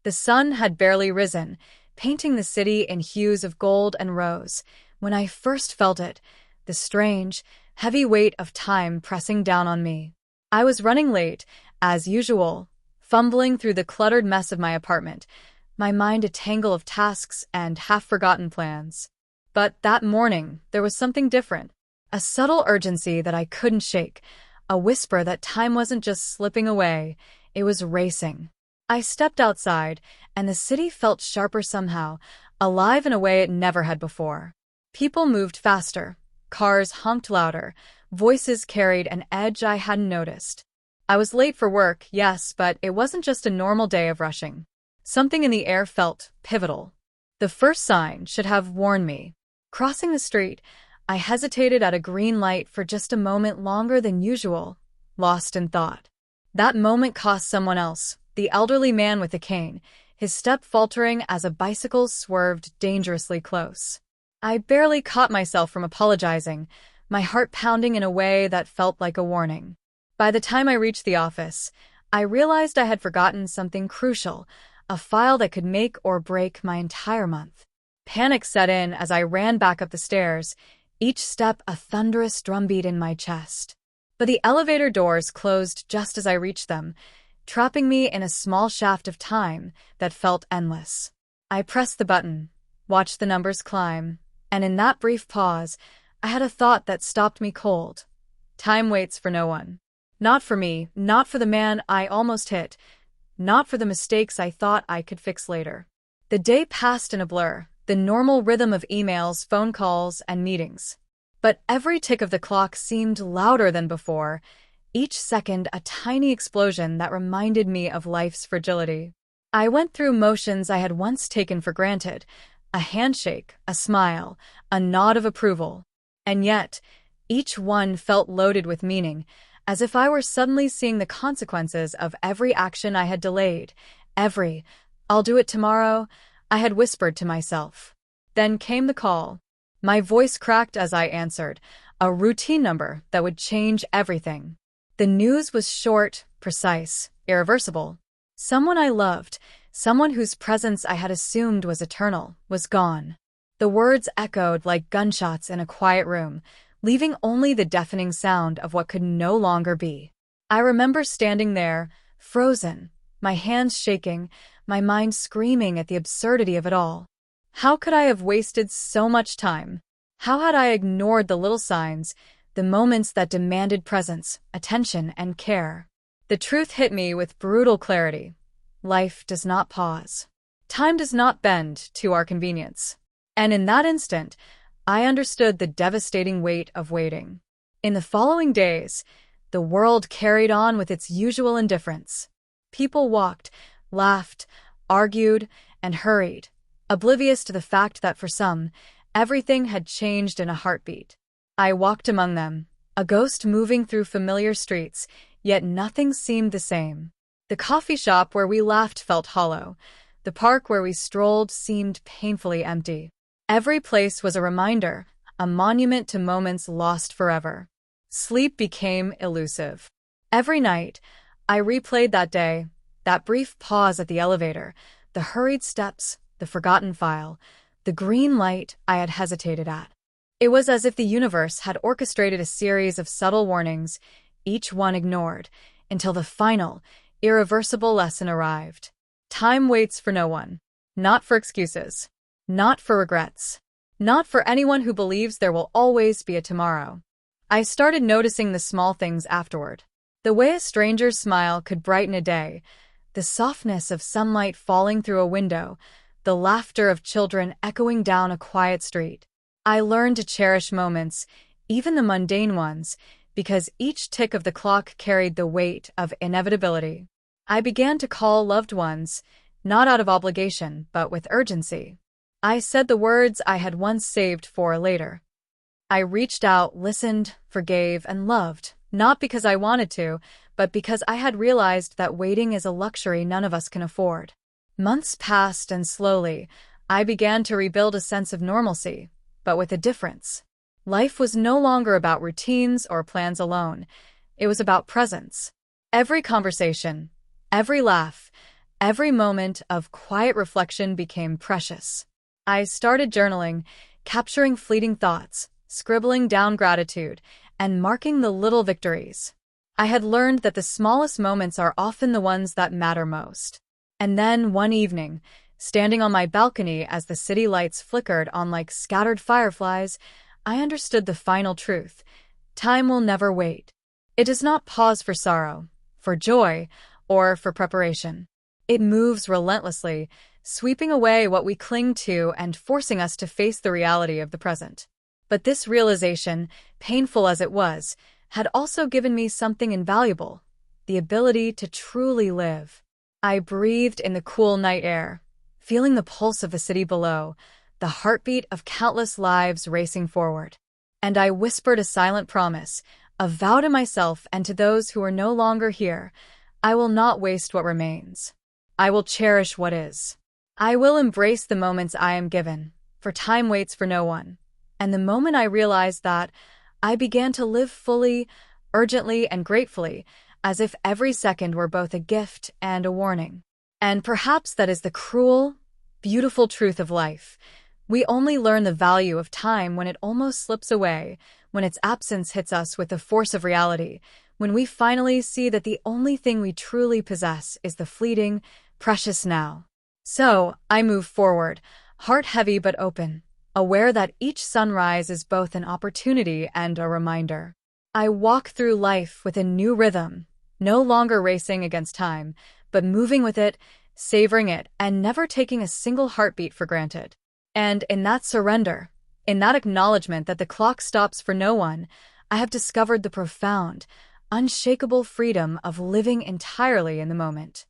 The sun had barely risen, painting the city in hues of gold and rose. When I first felt it, the strange, heavy weight of time pressing down on me. I was running late, as usual, fumbling through the cluttered mess of my apartment, my mind a tangle of tasks and half-forgotten plans. But that morning, there was something different. A subtle urgency that I couldn't shake, a whisper that time wasn't just slipping away, it was racing. I stepped outside, and the city felt sharper somehow, alive in a way it never had before. People moved faster, cars honked louder, voices carried an edge I hadn't noticed. I was late for work, yes, but it wasn't just a normal day of rushing. Something in the air felt pivotal. The first sign should have warned me. Crossing the street, I hesitated at a green light for just a moment longer than usual, lost in thought. That moment cost someone else, the elderly man with the cane, his step faltering as a bicycle swerved dangerously close. I barely caught myself from apologizing, my heart pounding in a way that felt like a warning. By the time I reached the office, I realized I had forgotten something crucial, a file that could make or break my entire month. Panic set in as I ran back up the stairs, each step a thunderous drumbeat in my chest. But the elevator doors closed just as I reached them, trapping me in a small shaft of time that felt endless. I pressed the button, watched the numbers climb, and in that brief pause, I had a thought that stopped me cold. Time waits for no one. Not for me, not for the man I almost hit, not for the mistakes I thought I could fix later. The day passed in a blur, the normal rhythm of emails, phone calls, and meetings. But every tick of the clock seemed louder than before, each second a tiny explosion that reminded me of life's fragility. I went through motions I had once taken for granted, a handshake, a smile, a nod of approval. And yet, each one felt loaded with meaning, as if I were suddenly seeing the consequences of every action I had delayed, every, "I'll do it tomorrow," I had whispered to myself. Then came the call. My voice cracked as I answered, a routine number that would change everything. The news was short, precise, irreversible. Someone I loved, someone whose presence I had assumed was eternal, was gone. The words echoed like gunshots in a quiet room, leaving only the deafening sound of what could no longer be. I remember standing there, frozen, my hands shaking, my mind screaming at the absurdity of it all. How could I have wasted so much time? How had I ignored the little signs, the moments that demanded presence, attention, and care? The truth hit me with brutal clarity. Life does not pause. Time does not bend to our convenience. And in that instant, I understood the devastating weight of waiting. In the following days, the world carried on with its usual indifference. People walked, laughed, argued, and hurried, oblivious to the fact that for some, everything had changed in a heartbeat. I walked among them, a ghost moving through familiar streets, yet nothing seemed the same. The coffee shop where we laughed felt hollow. The park where we strolled seemed painfully empty. Every place was a reminder, a monument to moments lost forever. Sleep became elusive. Every night, I replayed that day, that brief pause at the elevator, the hurried steps, the forgotten file, the green light I had hesitated at. It was as if the universe had orchestrated a series of subtle warnings, each one ignored, until the final, irreversible lesson arrived. Time waits for no one. Not for excuses. Not for regrets. Not for anyone who believes there will always be a tomorrow. I started noticing the small things afterward. The way a stranger's smile could brighten a day, the softness of sunlight falling through a window, the laughter of children echoing down a quiet street. I learned to cherish moments, even the mundane ones, because each tick of the clock carried the weight of inevitability. I began to call loved ones, not out of obligation, but with urgency. I said the words I had once saved for later. I reached out, listened, forgave, and loved, not because I wanted to, but because I had realized that waiting is a luxury none of us can afford. Months passed, and slowly, I began to rebuild a sense of normalcy, but with a difference. Life was no longer about routines or plans alone. It was about presence. Every conversation, every laugh, Every moment of quiet reflection became precious. I started journaling, capturing fleeting thoughts, scribbling down gratitude, and marking the little victories. I had learned that the smallest moments are often the ones that matter most. And then, one evening, standing on my balcony as the city lights flickered on like scattered fireflies, I understood the final truth. Time will never wait. It does not pause for sorrow, for joy, or for preparation. It moves relentlessly, sweeping away what we cling to and forcing us to face the reality of the present. But this realization, painful as it was, had also given me something invaluable: the ability to truly live. I breathed in the cool night air, feeling the pulse of the city below, the heartbeat of countless lives racing forward. And I whispered a silent promise, a vow to myself and to those who are no longer here: I will not waste what remains. I will cherish what is. I will embrace the moments I am given, for time waits for no one. And the moment I realized that, I began to live fully, urgently, and gratefully, as if every second were both a gift and a warning. And perhaps that is the cruel, beautiful truth of life. We only learn the value of time when it almost slips away, when its absence hits us with the force of reality, when we finally see that the only thing we truly possess is the fleeting, precious now. So, I move forward, heart heavy but open, aware that each sunrise is both an opportunity and a reminder. I walk through life with a new rhythm, no longer racing against time, but moving with it, savoring it, and never taking a single heartbeat for granted. And in that surrender, in that acknowledgement that the clock stops for no one, I have discovered the profound, unshakable freedom of living entirely in the moment.